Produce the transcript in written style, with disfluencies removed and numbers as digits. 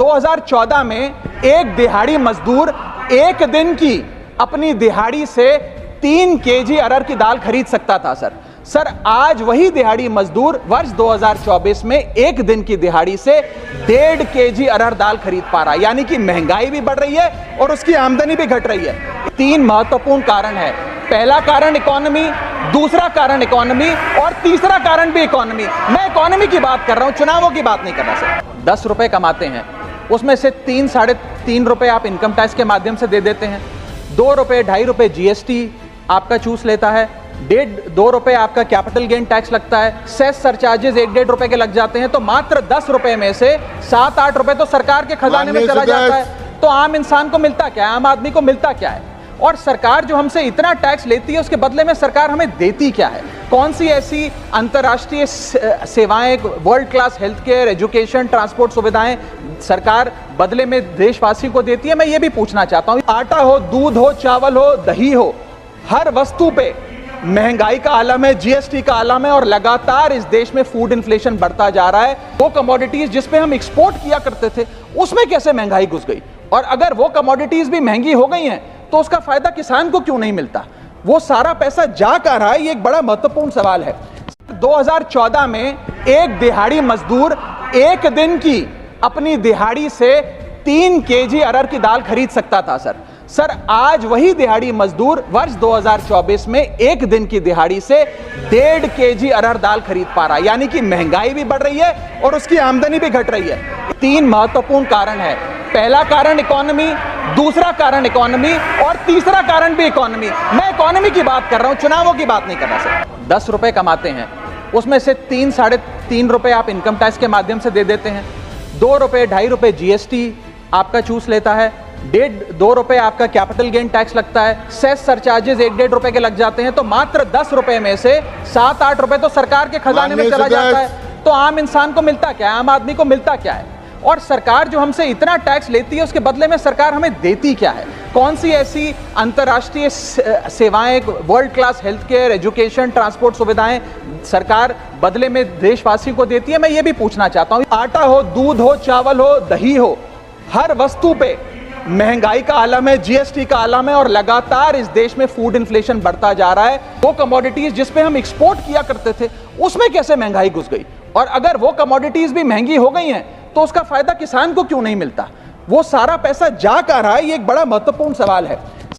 2014 में एक दिहाड़ी मजदूर एक दिन की अपनी दिहाड़ी से 3 केजी अरहर की दाल खरीद सकता था सर आज वही दिहाड़ी मजदूर वर्ष 2024 में एक दिन की दिहाड़ी से 1.5 केजी अरहर दाल खरीद पा रहा है। यानी कि महंगाई भी बढ़ रही है और उसकी आमदनी भी घट रही है। 3 महत्वपूर्ण कारण है। पहला कारण इकोनॉमी, दूसरा कारण इकोनॉमी और तीसरा कारण भी इकोनॉमी। मैं इकोनॉमी की बात कर रहा हूं, चुनावों की बात नहीं कर रहा सर। 10 रुपए कमाते हैं, उसमें से 3 साढ़े 3 रुपए आप इनकम टैक्स के माध्यम से दे देते हैं, 2 रुपए 2.5 रुपए जीएसटी आपका चूस लेता है, 1.5-2 रुपए आपका कैपिटल गेन टैक्स लगता है, सेस सरचार्जेस 1-1.5 रुपए के लग जाते हैं। तो मात्र 10 रुपए में से 7-8 रुपए तो सरकार के खजाने में चला जाता है। तो आम इंसान को मिलता क्या है, आम आदमी को मिलता क्या है? और सरकार जो हमसे इतना टैक्स लेती है उसके बदले में सरकार हमें देती क्या है? कौन सी ऐसी अंतर्राष्ट्रीय सेवाएं, world class health care, education, transport सुविधाएं सरकार बदले में देशवासियों को देती है? मैं ये भी पूछना चाहता हूं। आटा हो, दूध हो, चावल हो, दही हो, हर वस्तु पे महंगाई का आलम है, जीएसटी का आलम है और लगातार इस देश में फूड इन्फ्लेशन बढ़ता जा रहा है। वो कमोडिटीज जिस पे हम एक्सपोर्ट किया करते थे उसमें कैसे महंगाई घुस गई? और अगर वो कमोडिटीज भी महंगी हो गई हैं तो उसका फायदा किसान को क्यों नहीं मिलता? वो सारा पैसा जा कहां रहा है? ये एक बड़ा महत्वपूर्ण सवाल है। 2014 में एक दिहाड़ी मजदूर एक दिन की अपनी दिहाड़ी से 3 केजी अरहर की दाल खरीद सकता था सर आज वही दिहाड़ी मजदूर वर्ष 2024 में एक दिन की दिहाड़ी से 1.5 केजी अरहर दाल खरीद पा रहा है। यानी कि महंगाई भी बढ़ रही है और उसकी आमदनी भी घट रही है। 3 महत्वपूर्ण कारण है। पहला कारण इकोनॉमी, दूसरा कारण इकोनॉमी और तीसरा कारण भी इकोनॉमी। मैं इकोनॉमी की बात कर रहा हूं, चुनावों की बात नहीं कर रहा सर। 10 रुपए कमाते हैं, उसमें से 3 साढ़े 3 रुपए आप इनकम टैक्स के माध्यम से दे देते हैं, 2 रुपए 2.5 रुपए जीएसटी आपका चूस लेता है, 1.5-2 रुपए आपका कैपिटल गेन टैक्स लगता है, सेस सरचार्जेस 1-1.5 रुपए के लग जाते हैं। तो मात्र 10 रुपए में से 7-8 रुपए तो सरकार के खजाने में चला जाता है। तो आम इंसान को मिलता क्या है, आम आदमी को मिलता क्या है? और सरकार जो हमसे इतना टैक्स लेती है उसके बदले में सरकार हमें देती क्या है? कौन सी ऐसी अंतर्राष्ट्रीय सेवाएं, world class health care, education, transport सुविधाएं सरकार बदले में देशवासियों को देती है? मैं ये भी पूछना चाहता हूं। आटा हो, दूध हो, चावल हो, दही हो, हर वस्तु पे महंगाई का आलम है, जीएसटी का आलम है और लगातार इस देश में फूड इन्फ्लेशन बढ़ता जा रहा है। वो कमोडिटीज जिस पे हम एक्सपोर्ट किया करते थे उसमें कैसे महंगाई घुस गई? और अगर वो कमोडिटीज भी महंगी हो गई हैं तो उसका फायदा किसान को क्यों नहीं मिलता? वो सारा पैसा जा कहां रहा है? ये एक बड़ा महत्वपूर्ण सवाल है।